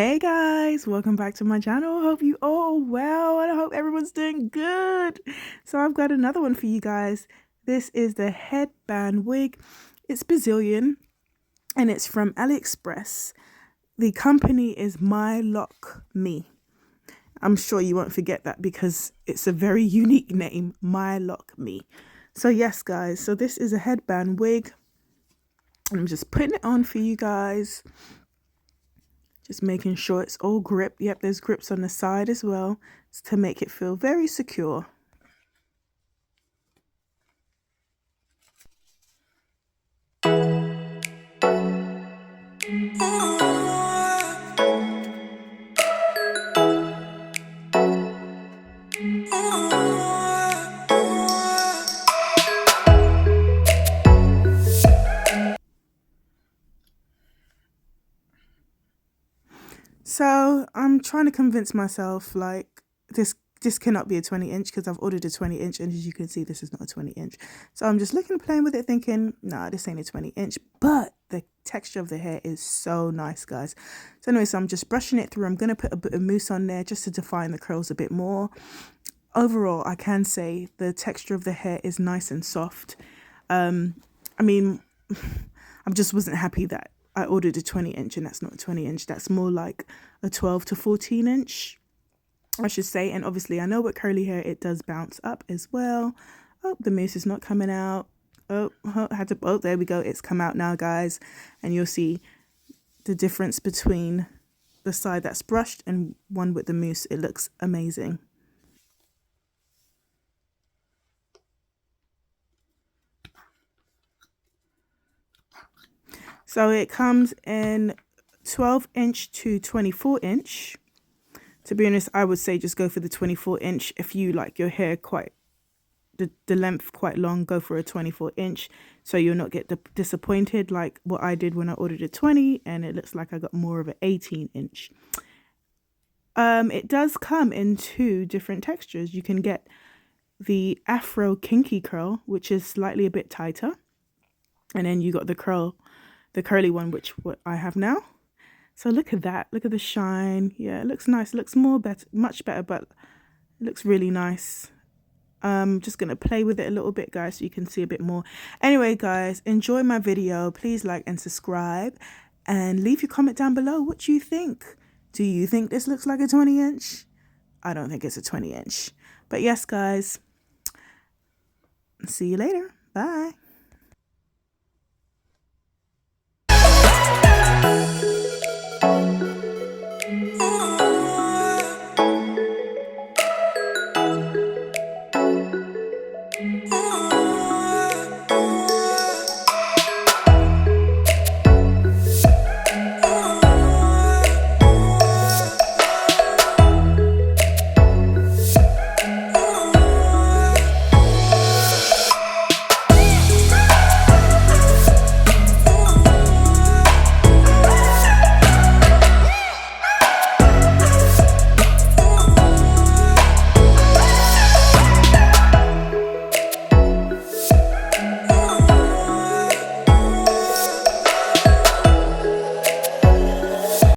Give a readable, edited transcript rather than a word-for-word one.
Hey guys, welcome back to my channel. Hope you all well and I hope everyone's doing good. So I've got another one for you guys. This is the headband wig. It's Brazilian and it's from AliExpress. The company is Mylockme. I'm sure you won't forget that because it's a very unique name, Mylockme. So yes guys, so this is a headband wig. I'm just putting it on for you guys. Just making sure it's all gripped. Yep, there's grips on the side as well to make it feel very secure. So I'm trying to convince myself like this cannot be a 20-inch because I've ordered a 20-inch and as you can see this is not a 20-inch. So I'm just playing with it thinking, nah, this ain't a 20-inch, but the texture of the hair is so nice, guys. So anyway, so I'm just brushing it through. I'm going to put a bit of mousse on there just to define the curls a bit more. Overall, I can say the texture of the hair is nice and soft. I mean, I just wasn't happy that I ordered a 20-inch and that's not a 20-inch. That's more like a 12 to 14-inch, I should say. And obviously, I know with curly hair, it does bounce up as well. Oh, the mousse is not coming out. Oh, there we go. It's come out now, guys. And you'll see the difference between the side that's brushed and one with the mousse. It looks amazing. So it comes in 12-inch to 24-inch. To be honest, I would say just go for the 24-inch. If you like your hair quite, the length quite long, go for a 24-inch. So you'll not get disappointed like what I did when I ordered a 20 and it looks like I got more of an 18-inch. It does come in two different textures. You can get the Afro Kinky Curl, which is slightly a bit tighter. And then you got the curly one, which what I have now. So look at that. Look at the shine. Yeah, it looks nice. It looks much better, but it looks really nice. I'm just going to play with it a little bit, guys, so you can see a bit more. Anyway, guys, enjoy my video. Please like and subscribe and leave your comment down below. What do you think? Do you think this looks like a 20-inch? I don't think it's a 20-inch. But yes, guys, see you later. Bye.